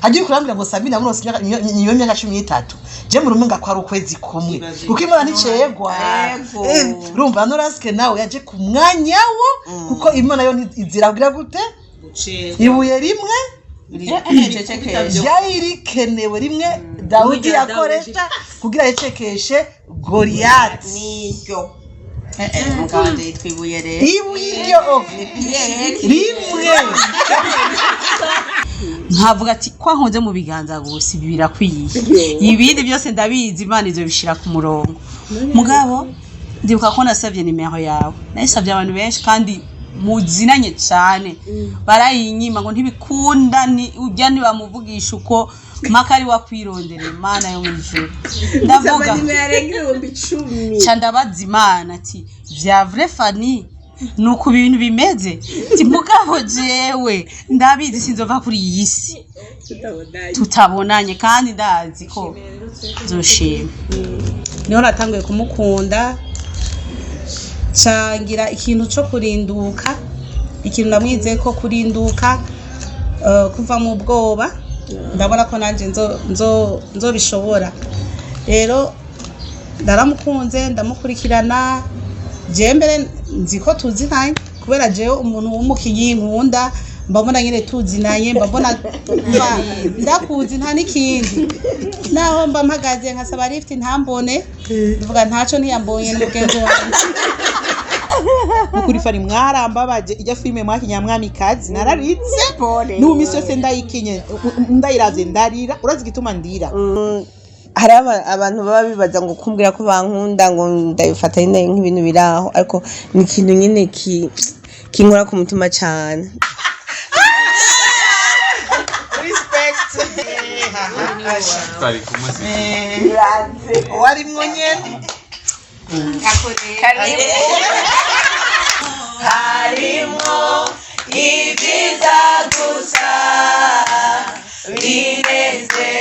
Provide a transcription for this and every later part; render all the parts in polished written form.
hagiye kurambira ngo Sabina muri ose niyo myaka 13 je mu rumenga kwa rukwezi kumwe kuko Imana nticegwa urumva Noraske nawe yaje ku mwanya wo kuko Imana yo iziragira gute ibuye rimwe ryarikenewe rimwe Dawidi yakoresha kugira yecekeshe Goliath niryo mugande twibuye rero ibuye rimwe nkavuga ati kwa nkoze mu biganza gusa ibi birakwiye ibindi byose ndabizi Imana izo bishira ku murongo mugabo ndibuka ko nasavye nimero yawe nasavye abantu benshi kandi muzinanye cyane barayinyima ngo ntibikunda ni ujya ni bamuvugisha uko makari wakwirondera Imana yo mwijuru ndavuga ndabaza Imana ati vya vrai Fani nuko ibintu bimeze ati mugabo jewe ndabizi sinzova kuri iyi si tutabonanye kandi ndazi ko zoshima niho natanguye kumukunda cangira ikintu cyo kurinduka ikintu namwize ko kurinduka kuva mu bwoba ndabona ko nanje nzo bishobora rero ndaramukunze ndamukurikirana je mbere nziko tuzinanye kubera je umuntu w'umukinyi nkunda mbabona nyine tuzinanye mbabona ndakuzi nta nikindi naho mba mpagaze nkasaba lift ntambone ndivuga ntaco ntiyambonye n'ubwenge wanjye ukuri Fani mwarambabaje ijya filime mwakinyamwami kazi nararitse n'umisi yose ndayikinye ndayiraze ndarira urazi gituma ndira hari abantu baba bibaza ngo kumbwira ko bankunda ngo ndabifata nk'ibintu biraho ariko ni ikintu nyine kinkora ku mutima cyane Twari kumase. Wari mwonyene. Harimo ibyiza gusa bineze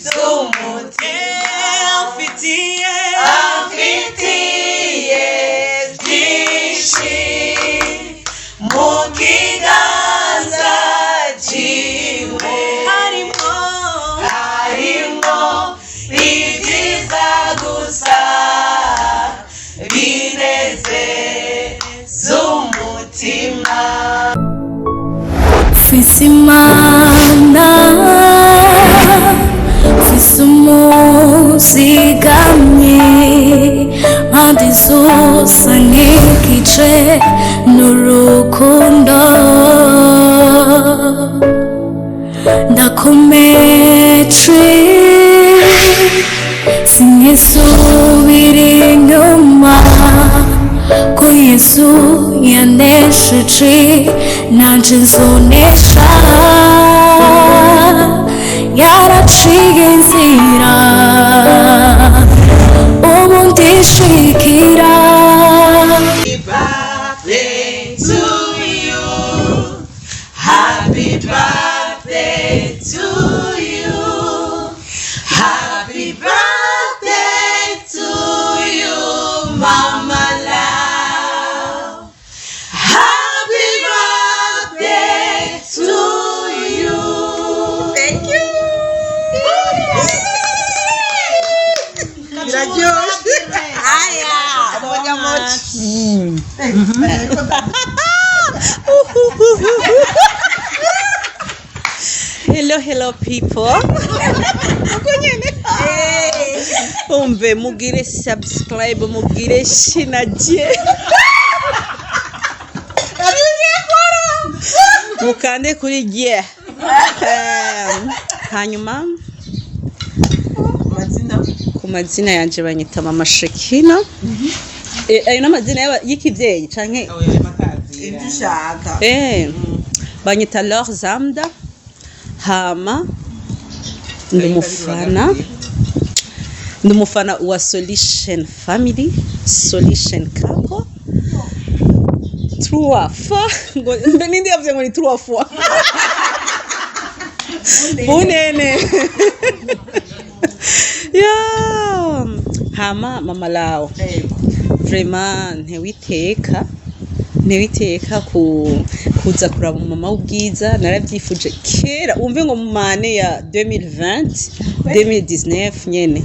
z'umutima afitiye byinshi mu kiganza cyiwe harimo ibyiza gusa bineze z'umutima Fisimana Fisumuzigamye Andi zose nk'igice n'urukundo Ndakometre Sinisubira inyuma Ko Yesu yanesheje nanje nzonesha yaraciye inzira ubu ndishikira Happy birthday to you Happy birthday to you Mama love Happy birthday to you Thank you Hello people. Umve mugire subscribe mugire shinaje. Mukande kuri giye. Hanyuma ku mazina yanje banyita Mama Shekina. Ayo n'amazina y'ikivyeyi canke Indushaka. banyita Laure Zamda hama ndumufana wa Solution Family Solution Couple trois fois ngo nindi yavuze ngo ni trois fois bunene ya hama mama lao vraiment ntewiteka ku kuza kuraba mama w'ubwiza narabyifuje kera umve ngo mu mane ya 2020 2019 nyene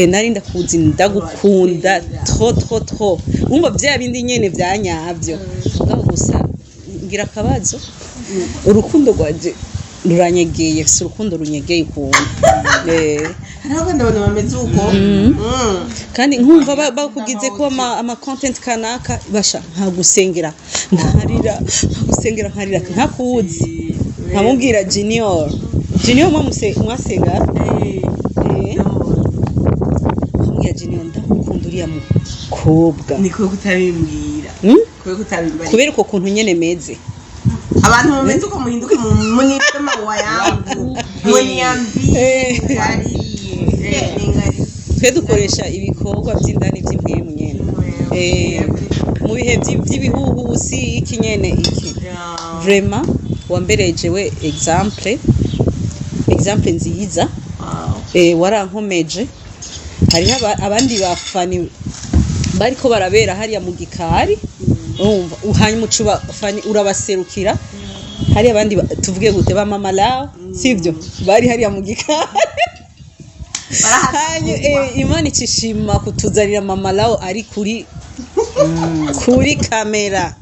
nari ndakuzi ndagukunda trop umva bya bindi nyene byanyavyo ngabo gusa ngira akabazo urukundo rwaje ruranyegeye si urukundo runyegeye ukuntu ntabwo ndabona bameze uko kandi nkumva bakugize ko ama content kanaka basha nkagusengera nkarira ntakuzi nkamubwira Junior mwasenga nkamubwira Junior ndakunda uriya mukobwa niko kutabimbwira kubera uko kuntu nyene meze abantu bameze uko muhinduke munitema wa yangu mweniambie twe dukoresha ibikorwa by'indani by'impwemu nyene mu bihe by'ibihuhusi iki nyene iki vraiment wambereje we example nziza warankomeje hariho abandi bafani bariko barabera hariya mu gikari umva uhanyuma ucuba fani urabaserukira hari abandi tuvuge gute ba mama lao sivyo bari hariya mu gikari Imana icishima kutuzanira mama lao ari kuri kamera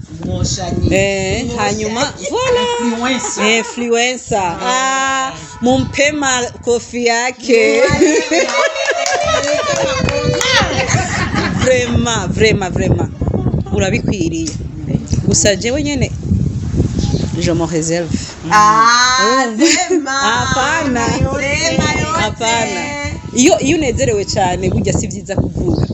hanyuma voilà influencer mumpema kofi yake vraiment urabikwiriye gusa jewe nyene je me réserve hapana iyo unezerewe cyane burya si byiza kuvuga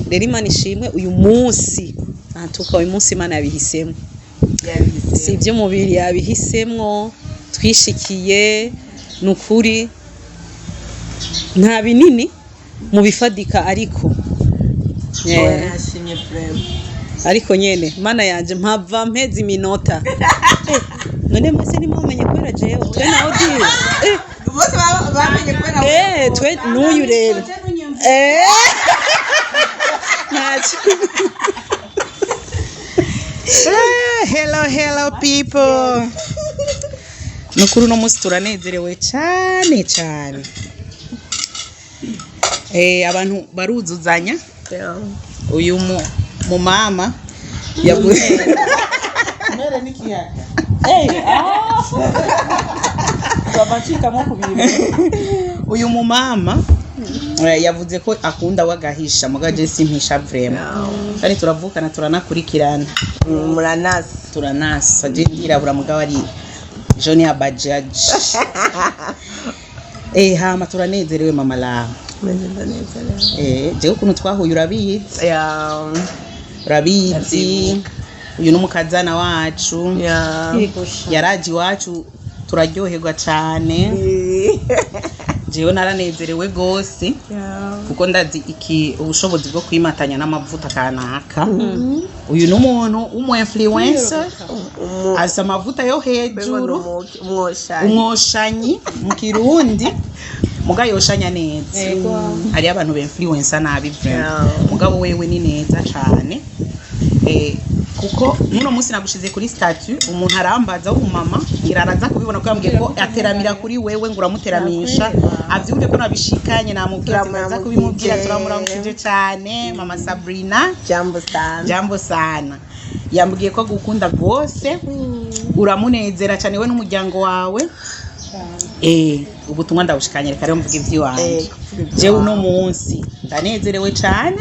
rero Imana ishimwe uyu munsi antuka uyu munsi Imana yabihisemo si ibyo mubiri yabihisemo twishikiye nukuri nta binini mu bifadika ariko nyene Mana yanje mpava mpeza iminota none mbese nimumenye kwera jewe twe naho dira bose bamenye kwera twe n'uyu rero nacho hello people nukuri no musi turanezerewe cyane abantu baruzuzanya uyu mu mama yavuze mere nikiyaka uyu mu mama yavuze ko akunda wagahisha mugaje simpisha vraiment kandi turavukana turanakurikirana turanasa jindira bura mugabo ari Johnny Abajaj hama turanezerewe mama la jewe kuntu twahuye urabizi uyu n'umukazana wacu yaraji wacu turaryoherwa cyane jewe naranezerewe gose kuko ndazi ubushobozi bwo kwimatanya n'amavuta kanaka uyu n'umuntu influencer asa amavuta yo hejuru umwoshanyi mu kirundi muga yoshanya neza ari abantu influencer nabi mugabo wewe ni neza cyane kuko muno munsi nagushize kuri statut umuntu arambaza w'umama iraraza kubibona ko yambwiye ko ateramira kuri wewe ngo uramuteramisha avyumve ko nabishikanye namubwira tumaza kubimubwira turamurangije cyane mama Sabrina jambo sana yambwiye ko gukunda gose uramunezera cyane we n'umuryango wawe ubutumwa ndabushikanye reka rero mvuga ivy'iwanje jewe uno munsi ndanezerewe cyane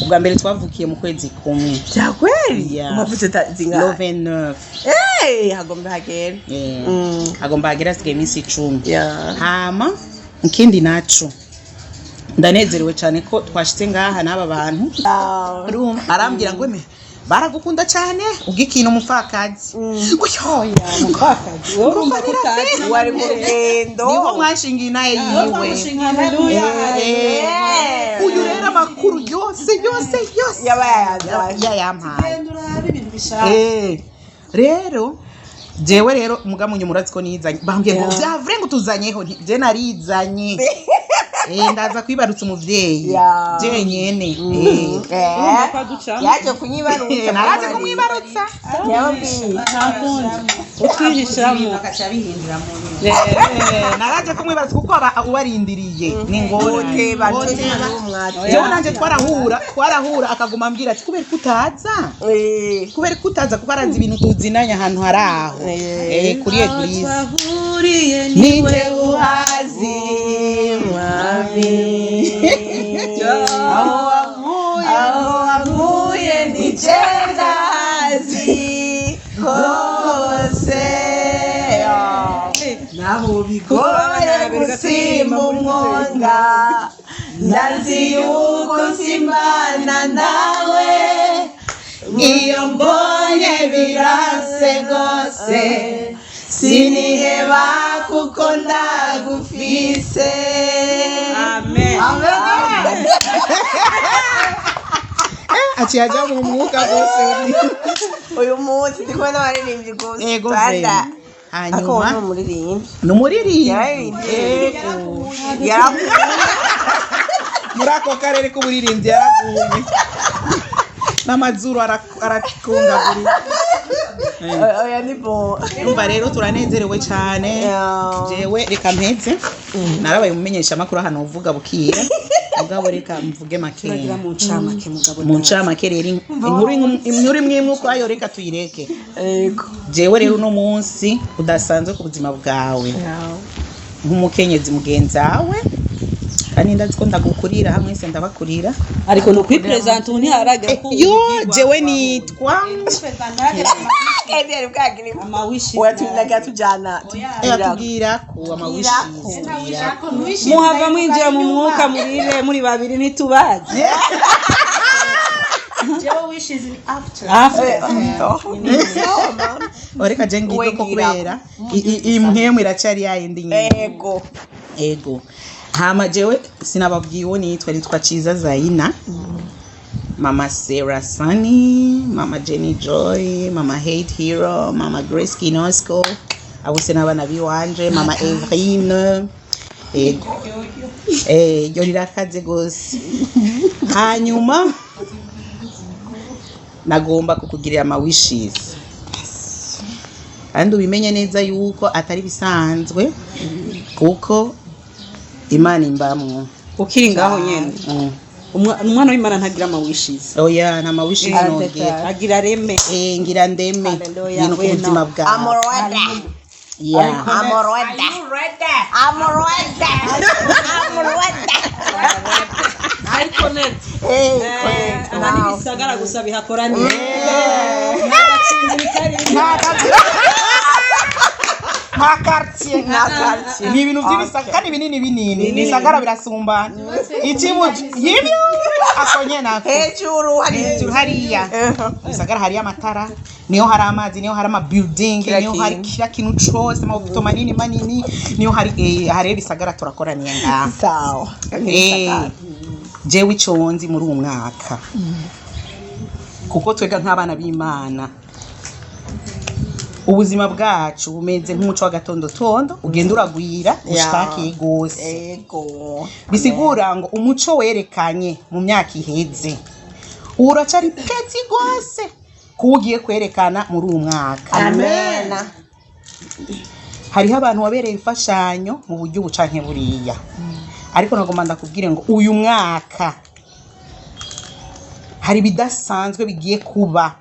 ubwa mbere twavukiye mu kwezi kumwe cyakweli amavuta zinga 29 agomba hagera asigaye iminsi 10 hama ikindi naco ndanezerewe cyane ko twashitse ngaha n'aba bantu arambwira ngo baragukunda cyane ugikintu umupfakazi oya umupfakazi wowe urumva ko utazi wari mu rugendo niho mwashingiye naye yiwe uyu rero amakuru yose yayampaye rero jewe rero mugamunye murazi ko nizanye bambwiye ngo byavure ngo tuzanyeho je narizanye ndaza kwibarutsa umuvyeyi Ya. jenyene yaje kunyibarutsa naraje kumwibarutsa utwihishamo naraje kumwibarutsa kuko ubarindiriye ni ngorane jewe nanje twarahura akaguma ambwira ati kubera kutaza kuko arazi ibintu tuzinanya ahantu hari aho kuri eglise nije uhazi mwami aho wavuye nije ndazi hose naho bigoye gusimba umwonga ndazi yuko simbana nawe iyo mbonye birase rwose siniheba kuko ndagufise amen aciye ajya mu mwuka rwose uyu munsi ndi kubona abaririmbyi gusa yego hanyuma ni umuririmbyi muri ako karere k'uburirimbyi yaraguye n'amazuru arakungagurika oya ni bo umva rero turanezerewe cyane jewe reka mpeze narabaye umumenyesha makuru hano uvuga bukira mugabo reka mvuge makeya mu ncamake rero inkuru imwe uko ayo reka tuyireke jewe rero uno munsi udasanzwe ku buzima bwawe nk'umukenyezi mugenzi wawe kandi ndazi ko ndagukurira hamwe se ndabakurira ariko no kwipresent ubu ntiharagera ko yo jewe nitwa Kedi bwagiri amawishi watinaga tujana yatubwira ko amawishi muhava mwinjira mu mwuka murire muri babiri nitubazi jewe wishes in after oreka jengi ko kubera imwemwe iracari yayindi nyine ego hama jewe sinababwiwe nitwa Ciza Zaina Mama Sarah Sunny, Mama Jenny Joy, Mama Hate Hero, Mama Grace Kinosco, abose n'abana biwanje, Mama Evrine, ego yoriraakaze gose hanyuma nagomba kukugirira ama wishes kandi ubimenye neza yuko atari bisanzwe kuko Imana imbamwo ukiri ngaho nyene umwana w'Imana ntagira ama wishes oya nta ma wishes nogera agira reme ngira ndeme ibintu ku buzima bwawe amorwada ariko net nani bisagara gusa bihakoraniye n'agatsinzi kari quartier ni ibintu by'ibisaka kandi binini bisagara birasumbana ikibuje yibyo akonye nako hejuru hariya bisagara hari amatara niyo hari amazi niyo hari ama building niyo hari kila kintu cyose amabuto manini niyo hari bisagara turakoraniye ngaha sawa jewe iconzi muri uwo mwaka kuko twega nk'abana b'Imana ubuzima bwacu bumeze nk'umuco w'agatondotondo ugenda uragwira ushakakiye gose ego bisigura ngo umuco werekanye mu myaka iheze uracari peti gose kugiye kwerekana muri uwo mwaka amen hariho abantu wabereye imfashanyo mu buryo bucanke buriya ariko nagomba ndakubwire ngo uyu mwaka hari bidasanzwe bigiye kuba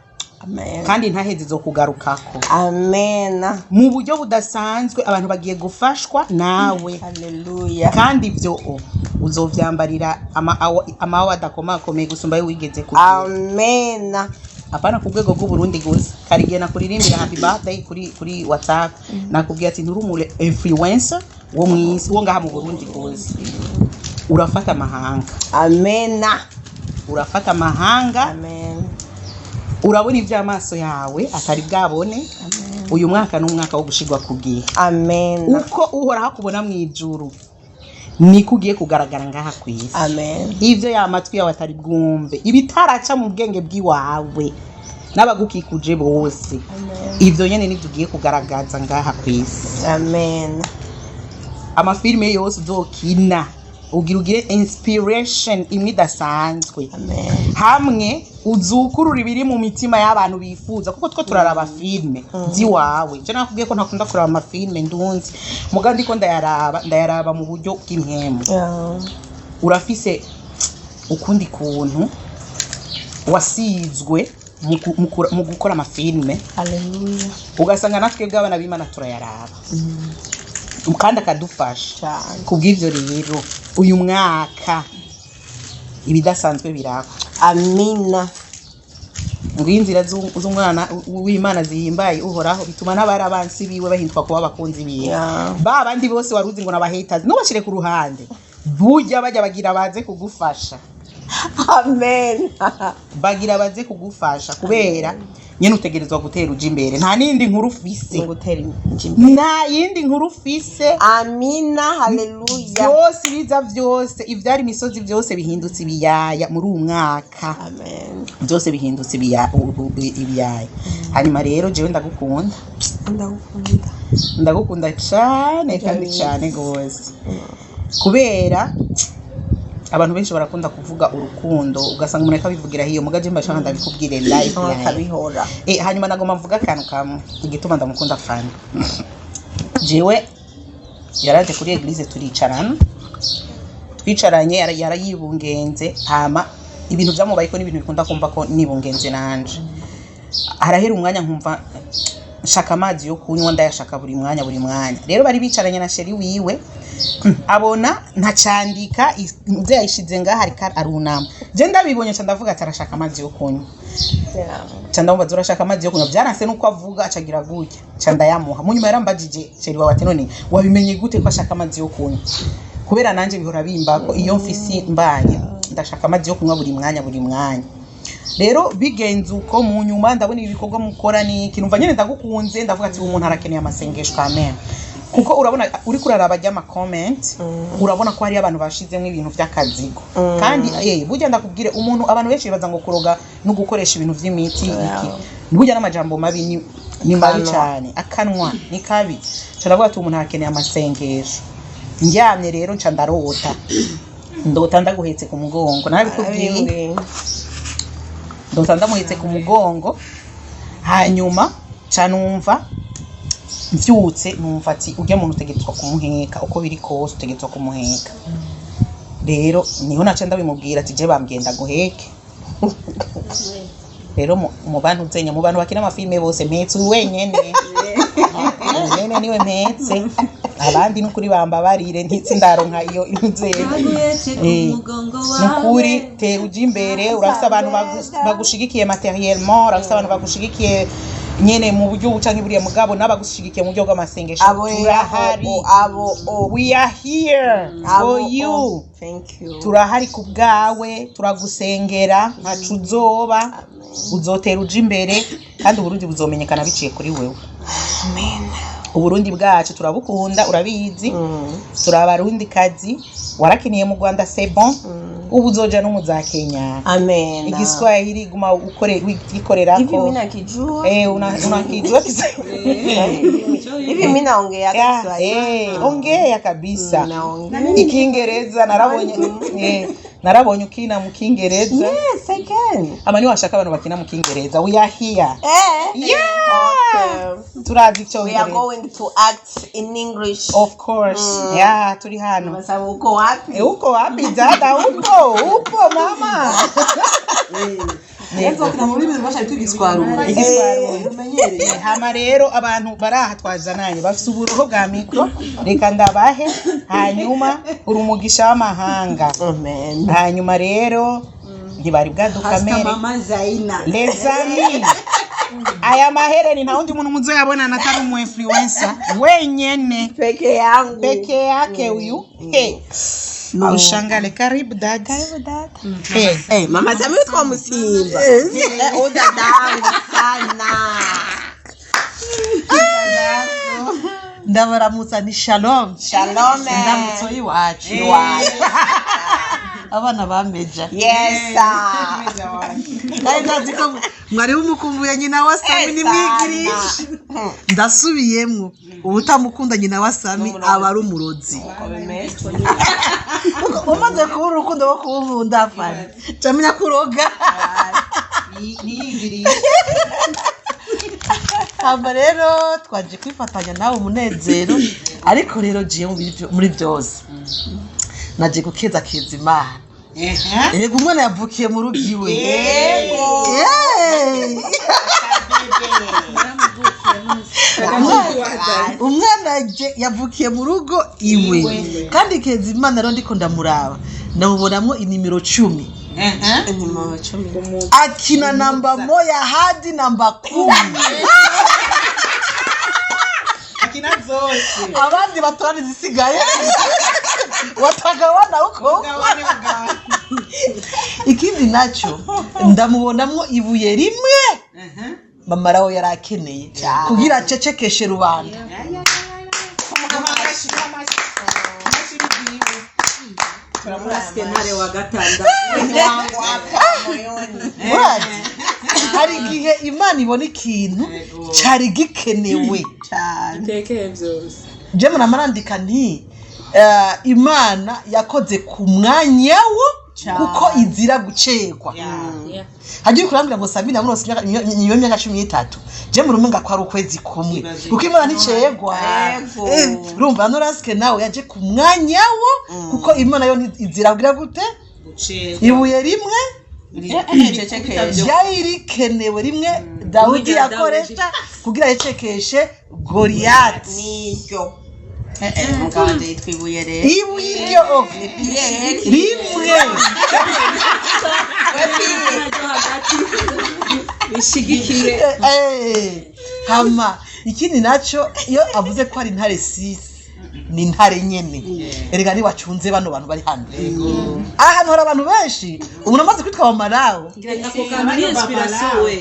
amen kandi ntaheze zo kugarukako amen mu buryo budasanzwe abantu bagiye gufashwa nawe haleluya kandi ibyo uzovyambarira amawa adakomakomeye gusumba yo wigeze kugira amen apana ku rwego rw'Uburundi gusa karigiye nakuririmbira happy birthday kuri WhatsApp nakubwiye ati nturumure influencer wo mwisi wo ngaha mu Burundi gusa urafata amahanga amen urafata amahanga amen urabona ivy'amaso yawe atari bwabone uyu mwaka n'umwaka wo gushigwa kugiye amen uko uhora hakubona mu ijuru niko ugiye kugaragara ngaha kwisi amen ivyo yamatwi yawe atari bwumve ibitaraca mu bwenge bw'iwawe n'abagukikuje bose ivyo nyene nivyo ugiye kugaragaza ngaha kwisi amen amafilime yose uzokina ugire inspiration imwe idasanzwe Amen. hamwe uzukurura ibiri mu mitima y'abantu bifuza kuko two turaraba filme ziwawe je nakubwiye ko ntakunda kuraba amafilme ndunzi muga ndiko ndayaraba mu buryo bw'impemu urafise ukundi kuntu wasizwe mu gukora amafilme. Haleluya. Ugasanga natwe bw'abana b'Imana turayaraba kandi akadufasha kubw'ivyo rero uyu mwaka ibidasanzwe birako. Amina. ngo inzira z'umwana w'Imana zihimbaye uhoraho bituma n'abari abansi biwe bahintwa kuba abakunzi biwe. Ba bandi bose waruzi ngo n'abahetazi nubashire ku ruhande burya bajya bagira baze kugufasha. Amen. Bagira baze kugufasha kubera nyene utegerezwa gutera uja imbere nta nindi nkuru ufise nta yindi nkuru ufise. Amina. Haleluya. Byose biza byose ivyari imisozi byose bihindutse ibiyaya muri uyu mwaka. Amen. Byose bihindutse ibiyaya. Hanyuma rero jewe ndagukunda cyane kandi cyane gose kubera abantu benshi barakunda kuvuga urukundo ugasanga umuntu akabivugira hiyo mugaje mbashaka ndabikubwire live akabihora. Hanyuma nagoma mvuga akantu kamwe igituma ndamukunda fani. Jewe yaraje kuri eglise twicaranye yarayibungenze hama ibintu byamubayiko n'ibintu bikunda kumva ko nibungenze nanje. Arahera umwanya nkumva shaka amazi yo kunywa ndayashaka buri mwanya. Rero bari bicaranye na sheri wiwe abona ntacandika nze yayishize ngaha ariko arunama. Je ndabibonye ndavuga ati arashaka amazi yo kunywa. Ndamubona urashaka amazi yo kunywa byaranse nuko avuga acagira gutya. Ndayamuha munyuma yarambajije sheri wawe ati none wabimenye gute ko ashaka amazi yo kunywa? Kubera nanje bihora bimba ko iyo mfisi mbanye ndashaka amazi yo kunywa buri mwanya. Rero bigenze uko mu nyuma ndabona ibikorwa mukora ni ikintu mva nyene ndagukunze ndavuga ati umuntu arakeneye amasengesho amen. Kuko urabona uri kuraraba ajya ama comment urabona ko hari abantu bashizemo ibintu by'akazigo kandi burya ndakubwire umuntu abantu benshi baza ngo kuroga no gukoresha ibintu by'imiti iki burya n'amajambo mabi ni mabi cyane akanwa ni kabi cyaravuga ati umuntu arakeneye amasengesho. Ndyamye rero nca ndota ndaguhetse ku mugongo nabikubwiye ndota ndamuhetse ku mugongo hanyuma canumva mvyutse numva ati ujya muntu utegetswa kumuheka uko biri kose utegetswa kumuheka. Rero niho naca ndabimubwira ati je bambwenda guheke. Rero mu bantu zenya mu bantu bakina amafilme bose mpetse wenyene nyene niwe mpetse abandi n'ukuri bambabarire ntitsi ndaronka iyo inzego n'ukuri te uji imbere urafise abantu bagushigikiye materiellement urafise abantu bagushigikiye nyene mu buryo bucanke buriya mugabo n'abagushigikiye mu buryo bw'amasengesho turahari we are here for you. Thank you. Turahari ku bwawe turagusengera ntacu uzoba uzotera uja imbere kandi Uburundi buzomenyekana biciye kuri wewe. Amen. Uburundi bwacu turabukunda urabizi turabarundi kazi warakiniye mu Rwanda c'est bon ubu uzoja no mu za Kenya. Amen. Igiswahili guma ukorera ko hivi mimi nakijua unakijua hivi mimi naongea Kiswahili ongea kabisa. Ikiingereza narabonye ukina mu Kiingereza. Yes, I can. Amani washaka abantu bakina mu Kiingereza. We are here. Yeah. Turazi cyo. We are going to act in English. Of course. Yeah, turi hano. Sababu uko wapi? Uko wapi dada? Upo mama. Neza kuna muri bintu bashaka tugiswarura. Igiswarura. Hama rero abantu baraha twazananye bafite uburoho bwa mikro reka ndabahe hanyuma urumugisha w'amahanga. Amen. Hanyuma rero ntibari bwadukamere. Mama Zaina. Les amis. Aya mahereni nta wundi muntu muzoyabona natari umu influencer wenyene Peke yangu. peke yake huyu. Ushangale karibu dad. Mama Zami twamusimba. Udadangu sana. Ndabaramutsa ni shalom. Shalom. Ndamutso iwacu. Abana bameja. Yes. Ndazi ko mwari umukumbuye nyina wa Sami ni mwigirisha. Ndasubiyemwo ubutamukunda nyina wa Sami aba ari umurozi. umaze kuba urukundo rwo kuwunkunda fani camenya kuroga hama rero twaje kwifatanya nawe umunezero ariko rero jiye muri byose naje gukeza Imana yego umwana yavukiye mu rugo iwe umwana yavukiye mu rugo iwe kandi Imana rero ndiko ndamuraba namubonamwo inimero 10 akina namba moya hadi namba 10 akina zose abandi batorana izisigaye watagawana uko ikindi naco ndamubonamwo ibuye rimwe mama rawo yarakeneye kugira acecekeshe rubanda ntare wa gatanda hari igihe Imana ibona ikintu cari gikenewe tekeye byose je muramarandika nti Imana yakoze ku mwanya wo kuko izira gucegwa hagiye kurambira ngo Sabina muri niyo myaka 13 je murumenga ko ari ukwezi kumwe kuko Imana nticegwa urumva Noraske nawe yaje ku mwanya wo kuko Imana yo izira kugira gute ibuye rimwe ryarikenewe rimwe Dawidi yakoresha kugira yecekeshe Goliath niyo muganje yitwibuye rero ibuye iryo rimwe bishigikiye hama ikindi naco iyo avuze ko ari intare sisi ni intare nyene erega ni wacunze bano bantu bari hano ahantu hari abantu benshi umuntu amaze kwitwa bamarawo ako kantu ni inspiration we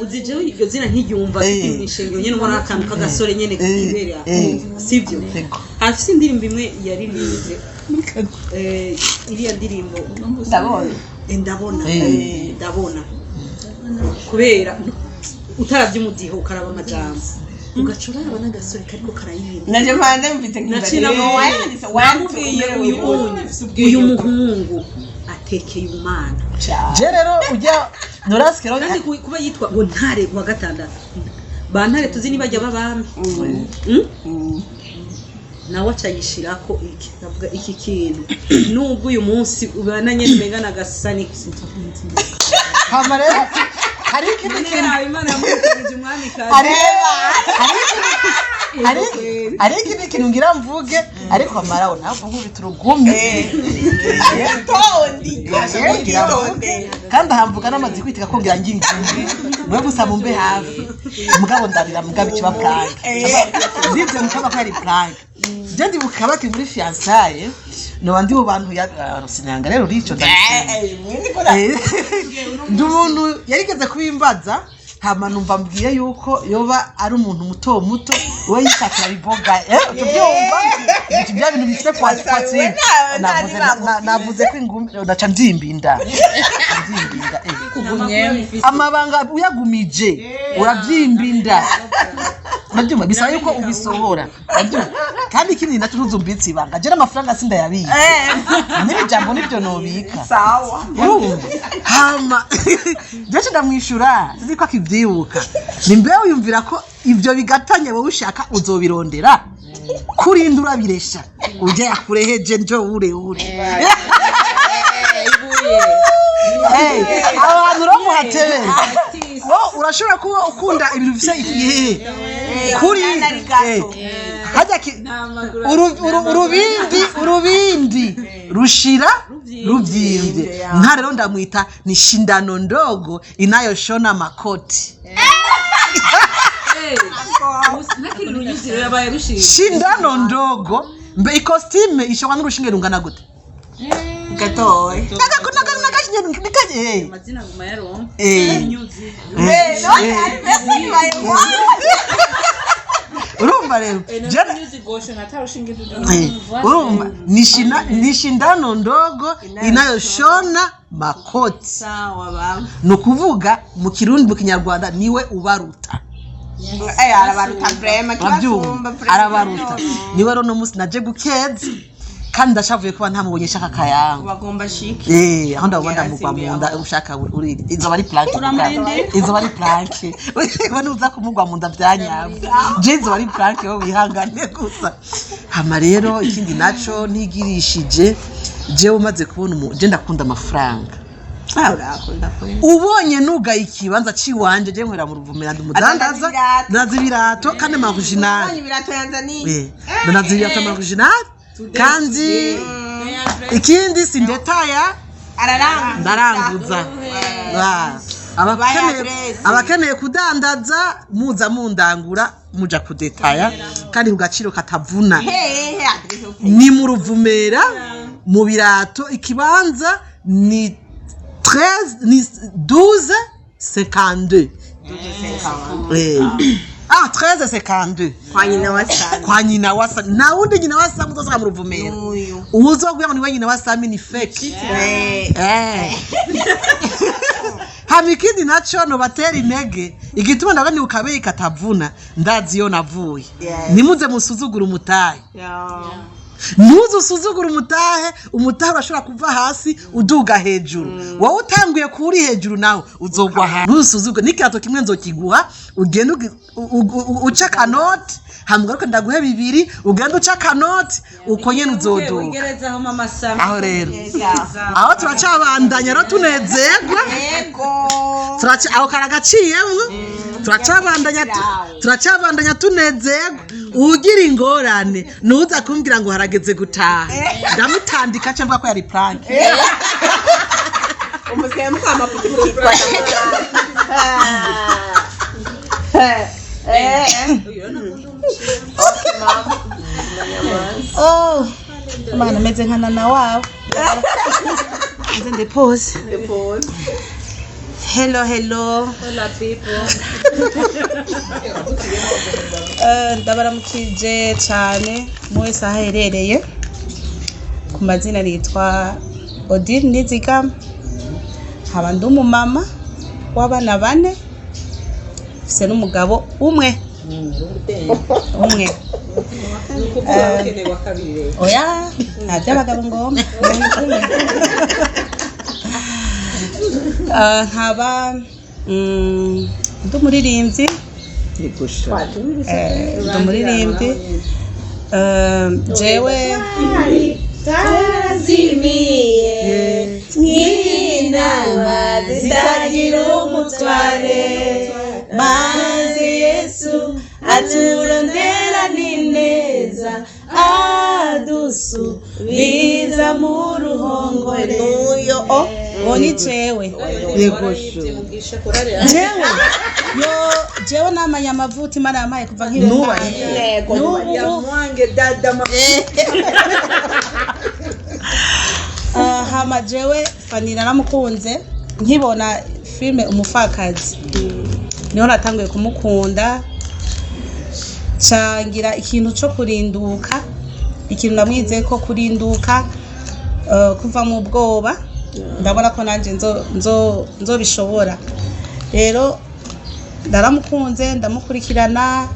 uzije iryo zina nk'iryumva kwimishengero nyene ubona akantu kagasore nyene kibera sivyo afise indirimbo imwe yaririmbye iriya ndirimbo ndabona kubera utaravye umudiho ukaraba amajambo ugacura aba n'agasore kariko karayirimba naje mpande mfite uyu muhungu atekeye umwana je rero ujya Noraske rero kandi kuba yitwa ngo ntare wa gatandatu ba ntare tuzi ni bajya babami nawe acayishirako iki navuga iki kintu nubwo uyu munsi ubana nyene mengana gasani hama rero hari ikindi kintu Imana yamutegereje umwami kazi hari ikindi kintu ngira mvuge ariko amarawo navuga biturugumye kandi hamvuga n'amazi kwitika ko ngira ngingumbi mwe gusa mumbe hafi mugabo ndarira mugabo kiba bwange ndivyo mukaba ko ari bwange je ndi bukabati muri fiançailles no bandi mu bantu ya sinanga rero rico ndi umuntu yarigeze kubimbaza hama numva mbwiye yuko yoba ari umuntu muto muto we yishakira biboga tubyumva ibyo bintu bifite kwatsi navuze ko ingumi ndaca ndimbinda amabanga uyagumije urabyimbinda nabyuma bisaba yuko ubisohora kandi ikindi nacu tuzumbitse ibanga je n'amafaranga sinda yabiye n'ibijambo nibyo nobika sawa hama je ndamwishura ziko akivyibuka nimbe uyumvira ko ivyo bigatanye wowe ushaka uzobirondera kurindura biresha uje yakureheje njo ure abantu romuhatebe wo urashobora kuba ukunda ibintu bifise igihe kuri hajya urubindi rushira ruvyimbye nka rero ndamwita ni shindano ndogo inayoshona makoti shindano ndogo mbe ikostime ishobora n'urushinge rungana gute gatoye amazina nguma yaronka urumva rero urumva ni shindano ndogo inayoshona makoti sawa baba nukuvuga mu kirundi mu kinyarwanda niwe ubaruta arabaruta vrema arabaruta niwe rero no musi naje gukeza kandi ndashavuye kuba ntamubonye shaka kayanga bagomba shiki aho ndabona mugwa mu nda ushaka uri izo bari plank izo bari plank bone uza kumugwa mu nda byanyabwe je izo bari plank yo wihangane gusa hama rero ikindi naco ntigirishije je umaze kubona je ndakunda amafaranga ubonye nugaye ikibanza ciwanje je nkwera mu ruvumera ndumudandaza nazibirato kandi marginal ibirato yanzaniye nazibirato marginal kandi ikindi sindetaya ndaranguza abakeneye kudandaza muza mundangura muja kudetaya kandi ku gaciro katavuna ni mu ruvumera mu birato ikibanza ni 12,52 13,52 kwa nyina wasa na undi nyina wasa muzoza mu ruvumera uzogwira ni wenyine wasami ni fake hamikindi naco no batera intege igituma ndabani ukabeye katavuna ndazi yo navuye nimuze musuzugura umutahe nuzu usuzugura umutahe urashobora kuva hasi uduga hejuru wowe utanguye kuri hejuru nawe uzogwa hasi nusuzugura nikirato kimwe nzokiguha ugenda uca kanoti hamgaruka ndaguhe 2 ugenda uca kanoti uko nyene uzoduka aho rero aho turacabandanya ro tunezerwa turaca aho karagaciyemwe turacabandanya tunezerwa ugira ingorane nuza kumbwira ngo harageze gutaha ndamutandika cyangwa ko yari plank umusiye mukama puti mukitwa Mana meze nkana na wabo nze pause hello people ndabaramukije cyane mwese aherereye ku mazina nitwa Odile Nizigama haba ndumu mama w'abana 4 fise n'umugabo umwe oya ntabyo abagabo ngomba nkaba ndumuririmbyi jewe tarazimiye nk'inama zitagira umutware maze Yesu aturondera nineza adusubiza mu ruhongore uyo oni jewe jewe namanya amavuta imana yamaye kuva nkiri mwange dada hama jewe fanira namukunze nkibona filme umufakazi niho natanguye kumukunda cangira ikintu cyo kurinduka ikintu namwize ko kurinduka kuva mu bwoba ndabona ko nanje nzobishobora rero ndaramukunze ndamukurikirana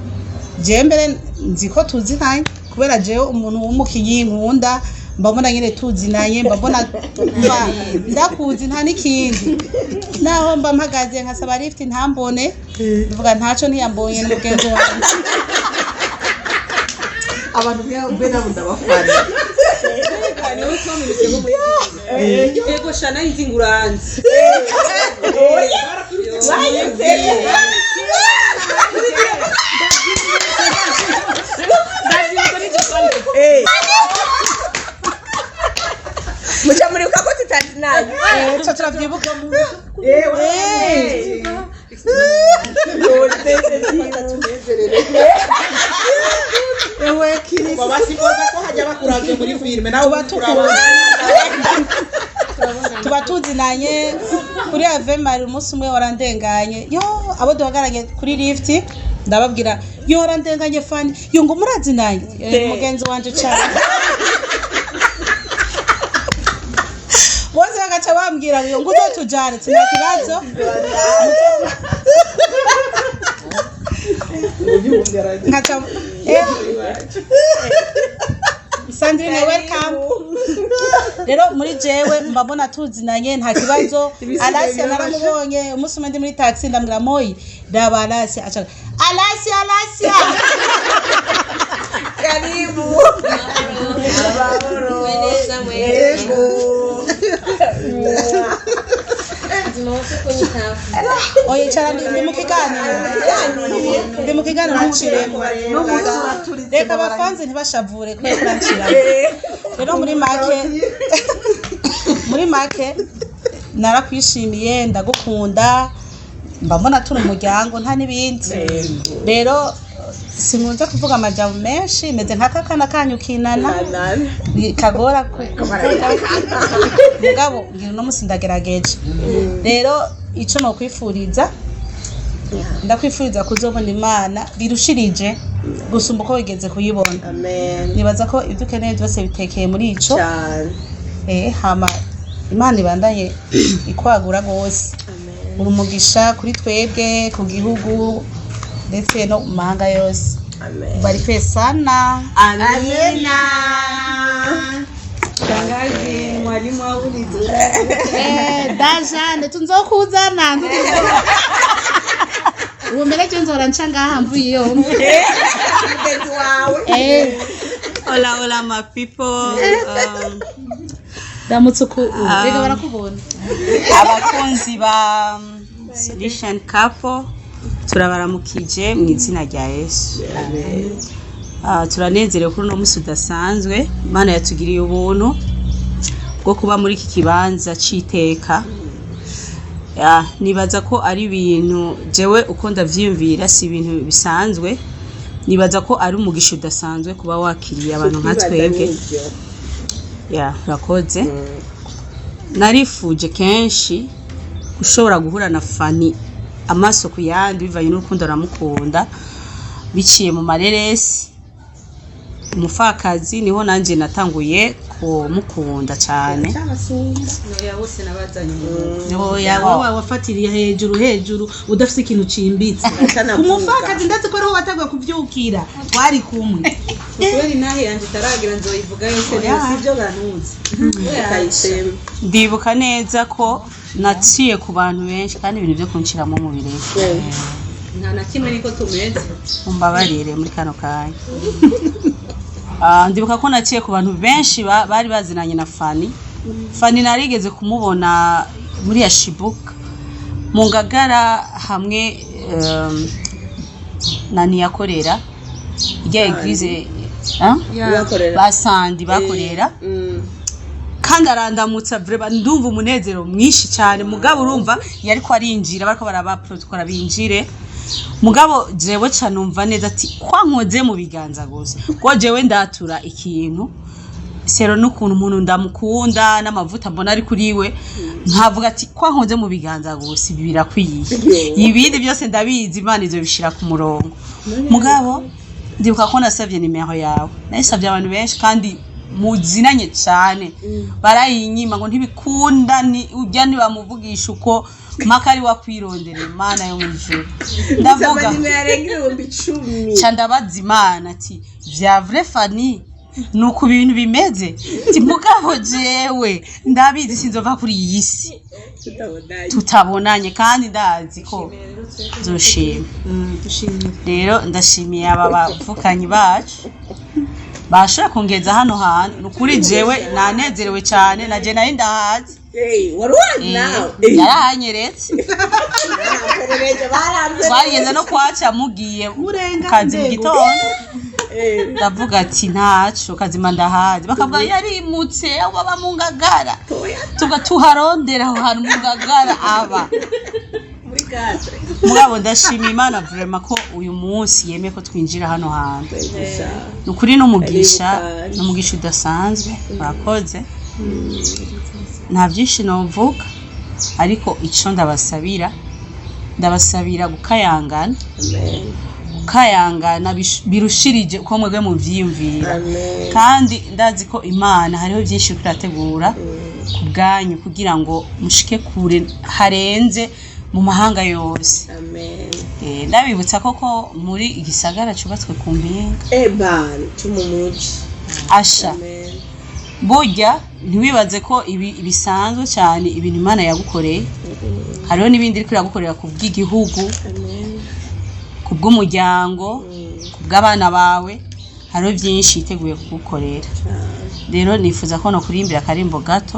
je mbere nzi ko tuzinanye kubera jewe umuntu w'umukinyi nkunda mbabona nyine tuzinanye mbabona ndakuzi nta n'ikindi naho mba mpagaze nkasaba lift ntambone mvuga ntaco ntiyambonye n'ubwenge wanjye abantu mbena ndabafana niwe twamenye ngo yego shana inzinguranzi mucha muri uko tutazinanye cyo turavyibuka mu ewe kiri babasipoza ko hajya bakuravye muri filme nawe tuba tuzinanye kuri Avemari umunsi umwe warandenganye yo abo duhagaranye kuri lift ndababwira yo warandenganye fani yo ngo murazinanye mugenzi wanje cyane bose bagaca bambwira ngo ngo tujane tsina kibazo ngaca Sandrine welcome rero muri jewe mbabona tuzinanye nta kibazo. Alasia naramubonye umunsi umwe ndi muri taxi ndambwira Moyi ndaba Alasia acha Alasia karibu oye cyane ndi mu kiganiro naciremo reka abafanzi ntibashavure ko kuranshira rero muri make narakwishimiye ndagukunda mbambona turi umuryango nta n'ibindi rero sinkunze kuvuga amajambo menshi meze nk'akakana kanyu kinana kagora mugabo ngira no musi ndagerageje rero ico no kwifuriza ndakwifuriza kuzobona Imana birushirije gusumba uko wigeze kuyibona. Amen. Nibaza ko ibyo ukeneye byose bitekeye muri ico hama Imana ibandanye ikwagura gose urumugisha kuri twebwe ku gihugu ndetse no mu mahanga yose. Baripe sana. Amina. Shangazi mwalimu wangu ni Dajane tunzokuzana umeleke nzora nchanga hamvuye yo Hola my people. Damutsuku rega barakubona Abakunzi ba Solution Couple turabaramukije mu izina rya Yesu. Turanezerewe kuri uno musi udasanzwe Imana yatugiriye ubuntu bwo kuba muri iki kibanza c'iteka. Nibaza ko ari ibintu jewe uko ndavyiyumvira si ibintu bisanzwe, nibaza ko ari umugisha udasanzwe kuba wakiriye abantu nka twebwe. Rakoze narifuje kenshi ushobora guhura na Fani amaso ku yandi bivanye n'urukundo ramukunda biciye mu mareresi umufakazi niho nanje natanguye kumukunda cyane. yawose nabazanye wowe wafatiriye hejuru udafite ikintu cimbitse kumufakazi ndetse ko ariho wataguye kuvyukira wari kumwe kubera nahe yanje taragira nzoyivuga yose sivyo bantuzi kayishema. Ndibuka neza ko naciye ku bantu benshi kandi ibintu byo kunshiramo mu birere nta na kimwe niko tumeze umbabarire muri kano kanya. Ndibuka ko naciye ku bantu benshi bari bazinanye na Fani narigeze kumubona muri Yashibuka mu Ngagara hamwe nani yakorera ijya eglise basandi bakorera kandi arandamutsa vraiment ndumva umunezero mwinshi cyane mugabo urumva yari ko arinjira bariko barabaprodukora binjire mugabo jewe canumva neza ati kwankoze mu biganza gose ko jewe ndatura ikintu sero n'ukuntu umuntu ndamukunda n'amavuta mbona ari kuriwe nkavuga ati kwankoze mu biganza gose birakwiye ibindi byose ndabizi Imana izo bishira ku murongo. Mugabo ndibuka ko nasavye nimero yawe nasavye abantu benshi kandi muzinanye cyane barayinyima ngo ntibikunda ni ujya ni bamuvugisha uko makari wakwirondera Imana yo mwijuru ndavuga ndabaza Imana ati vya vrai Fani nuko ibintu bimeze ati mugabo jewe ndabizi sinzova kuri iyi si tutabonanye kandi ndazi ko zoshima. Rero ndashimiye aba bavukanyi bacu bashaka kongeza hano hantu nukuri jewe nanezerewe cyane naje nari ndahazi yarahanyeretse twageze no kwaca mugiye kazi mu gitondo ndavuga ati ntaco kazima ndahazi bakavuga yarimutse aho baba mu Ngagara tugatuharondera aho hantu mu Ngagara aba mugabo ndashima Imana vraiment ko uyu munsi yemeye ko twinjira hano hantu nukuri n'umugisha udasanzwe bakoze nta byinshi novuga ariko ico ndabasabira gukayangana birushirije uko mwebwe mu vyiyumvira kandi ndazi ko Imana hariho byinshi kurategura ku bwanyu kugira ngo mushike kure harenze mu mahanga yose. Ndabibutsa koko muri igisagara cyubatswe ku mpinga cy'umumuji Asha burya ntiwibaze ko ibi bisanzwe cyane ibintu Imana yagukoreye hariho n'ibindi iri kuragukorera ku bw'igihugu ku bw'umuryango ku bw'abana bawe hariho byinshi yiteguye kugukorera rero nifuza ko no kurimbira akarimbo gato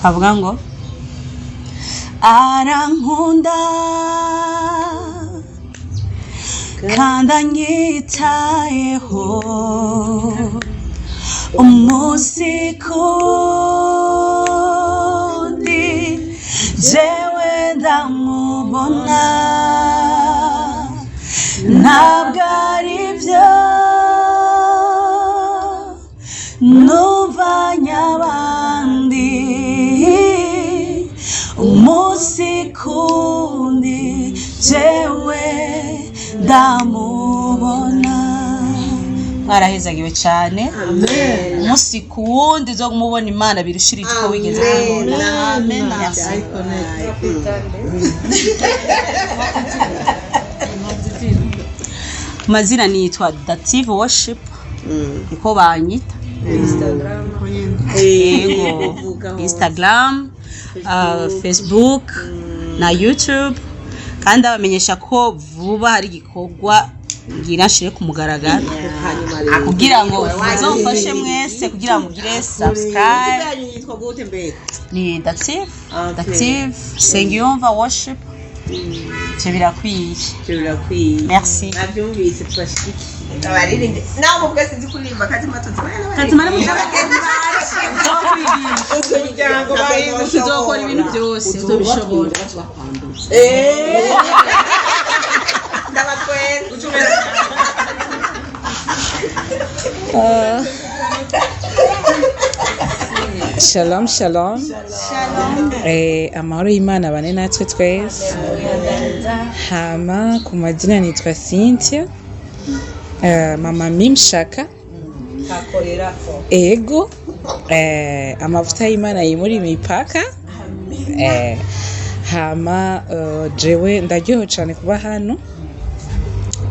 kavuga ngo arankunda kandi anyitayeho umunsi kundi jewe ndamubona ntabwo ari byo numvanye abandi umunsi kundi jewe ndamubona mwarahezagiwe cyane umunsi ku wundi zo kumubona Imana birushirije ko wigeze kubona amen mazina nitwa Dative Worship niko banyita Instagram Facebook na YouTube kandi abamenyesha ko vuba hari igikorwa ngira nshire ku mugaragaro kugira ngo muzofashe mwese kugira ngo mugire subscribe ni Dative Sengiyumva Worship birakwiye merci nabyumvise twashiki abaririmbyi nawe ubwese nzi kuririmba kazimana umuryango tuzokora ibintu byose tuzobishobora Shalom shalom amahoro y'Imana bane natwe twese hama ku mazina nitwa Cynthia mama Mimshaka ego amavuta y'Imana yimuri imipaka hama jewe ndaryohewe cyane kuba hano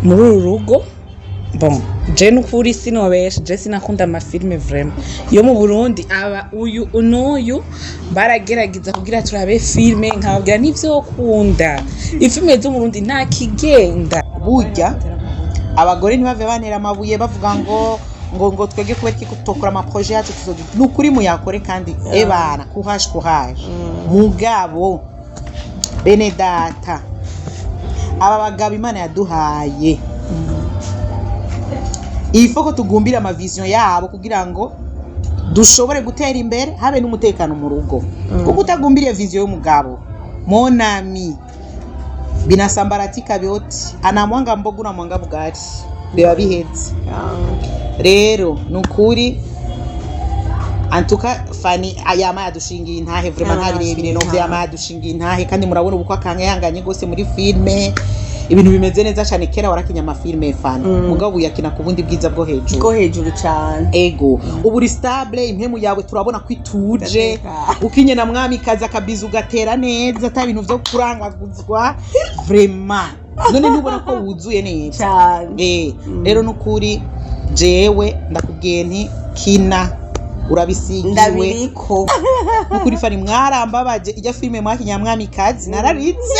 muri uru rugo bon je nukuri sinobesha je sinakunda amafilme vraiment yo mu Burundi aba uyu unoyu baragerageza kugira turabe filme nkababwira n'ivyo kunda ifilme zo mu Burundi nta kigenda burya abagore ntibave banera amabuye bavuga ngo twege kubera ko tutokora ama projet yacu tuzogira nukuri muyakore kandi ebana kuhaje mugabo bene data aba bagabo Imana yaduhaye ifoko tugumbira ama vision yabo kugira ngo dushobore gutera imbere habe n'umutekano mu rugo kuko utagumbiriye vision y'umugabo monami binasambaratika byote anamwanga mbogo na mwanga bugari biba bihetse rero nukuri antuka fani ayama yadushingiye intahe vraiment ntabirebire no byama yadushingiye intahe kandi murabona ubukwa kange yanganye gose muri filme ibintu bimeze neza cyane kera warakinya amafilme fani mugabo yakina ku bundi bwiza bwo hejuru cyane ego ubu stable impemu yawe turabona kwituje ukinye na mwami kaza kabiza ugatera neza ata bintu byo kurangaguzwa vraiment none nubona ko wuzuye neza cyane rero nukuri jewe ndakubwiye nti kina urabisigiwe ndabiriko nukuri fani mwarambabaje ijya filme mwakinya mwami kazi nararitse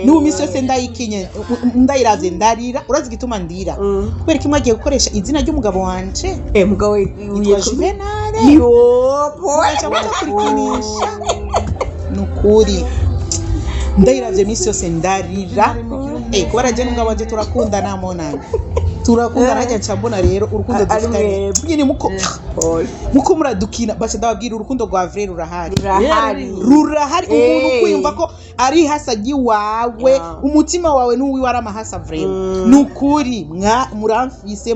n'umisi yose ndayikinye ndayiravye ndarira urazi gituma ndira kubera ko mwagiye gukoresha izina ry'umugabo wanje mugabo Juvenal yo kurikinisha nukuri ndayiravye misi yose ndarira kubera je n'umugabo wanje turakundana monana turakundana ajya ncambona rero urukundo dufitanye nyine muko muradukina base ndababwira urukundo rwa vrai rurahari umuntu kwiyumva ko ari hasagi wawe umutima wawe n'uwi waramahasa vrai nukuri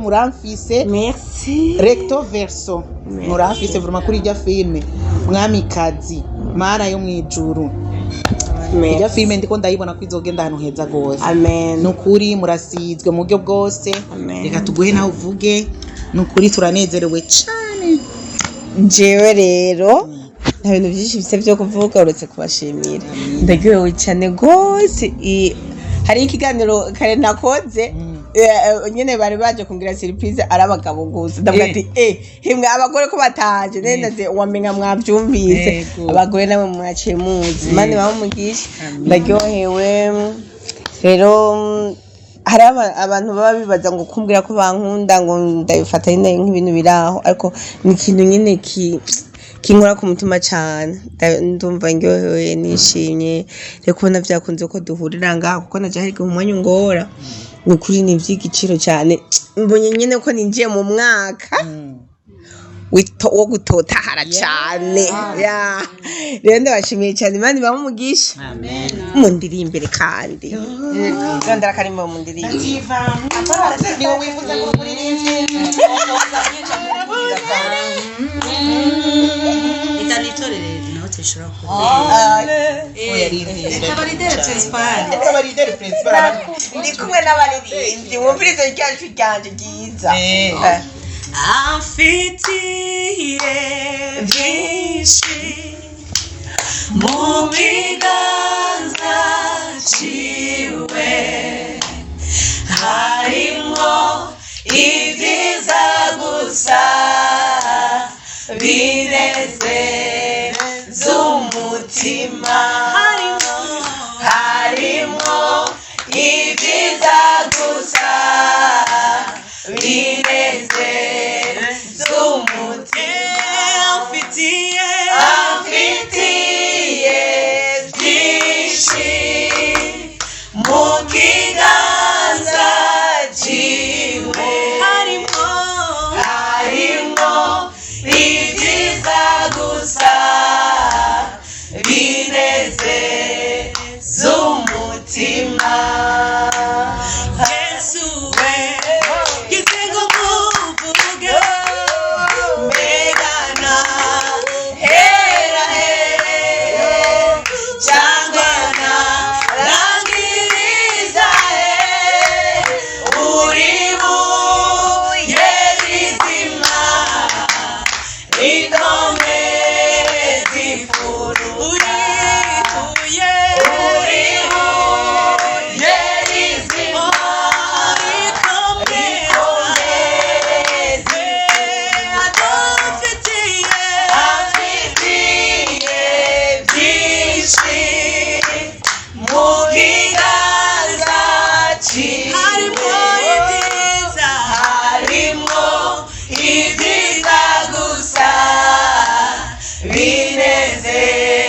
muramfise merci recto verso muramfise vraiment kuri ijya filme mwamikazi mara yo mwijuru ijya filme ndiko ndayibona ko izogenda ahantu heza gose amen nukuri murasizwe mu buryo bwose reka tuguhe nawe uvuge nukuri turanezerewe cyane jewe rero nta bintu byinshi bise byo kuvuga uretse kubashimira ndaryohewe cyane gose hari ikiganiro kare nakoze nyene bari baje kungira surprise ari abagabo gusa ndavuga ati himwe abagore ko bataje nende wamenga mwavyumvise abagore nabo mwaciye muzi mani bamugisha ndaryohewe rero hari abantu baba bibaza ngo kumbwira ko bankunda ngo ndabifata nk'ibintu biraho ariko ni ikintu nyine kinkora ku mutima cyane ndumva ndyohewe nishimye rero kubona byakunze ko duhurira ngaha kuko naje hari umwanya ngora ni kuri ni iby'igiciro cyane mbonye nyine ko ninjiye mu mwaka wo gutotahara cyane rero ndabashimiye cyane imana ibamugisha mu ndirimbere kandi gandara karimo mu ndirimbere niwo wifuza kuririmbira itanitorere nawe tishura ko ndi kumwe n'abaririmbyi mwumvirize ryacu ryanje ryiza amfitiye byinshi mu kiganza ciwe harimo ibyiza gusa binezeza umutima harimo ibyiza gusa binezeza umutima amfitiye byinshi mu kiganza ciwe harimo ibyiza gusa binezeza umutima Yesu we gitego muvuge mbegana hera cyangana rangiriza uri buye rizima ikome zifuru uri buye rizima ikome amfitiye byinshi mu kiganza harimo ibyiza gusa binezeza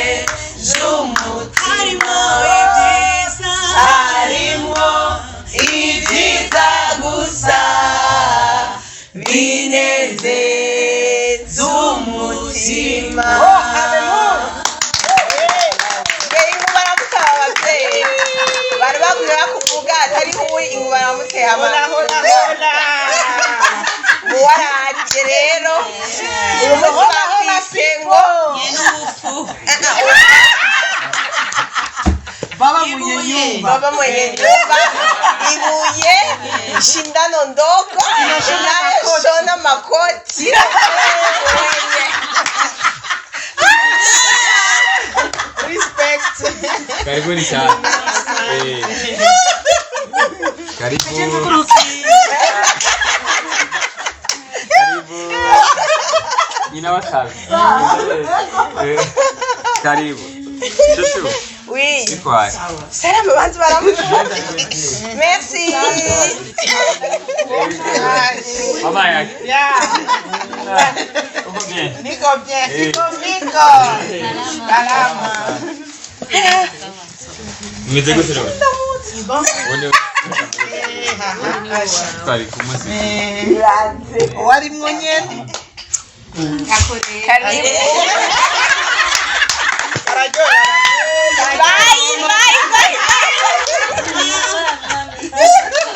umutima harimo ibyiza gusa binezeza umutima bari bakwiye kuvuga atari wowe inguba yamuteye muwaraje rero urumufise ngo baba mwenye nyumba ibuye shindano ndogo inayoshona makoti respect Karibuni sana. Karibu. Nina wakazi. Karibu. Shushu. Oui. Ikwaye. Salam bantu baramuzi. Merci. Mama yake. Uko bien? Niko bien. Niko. Salama. Mmeze gute leo? Wone. Twari kumasi. wari mwonyene Karibu.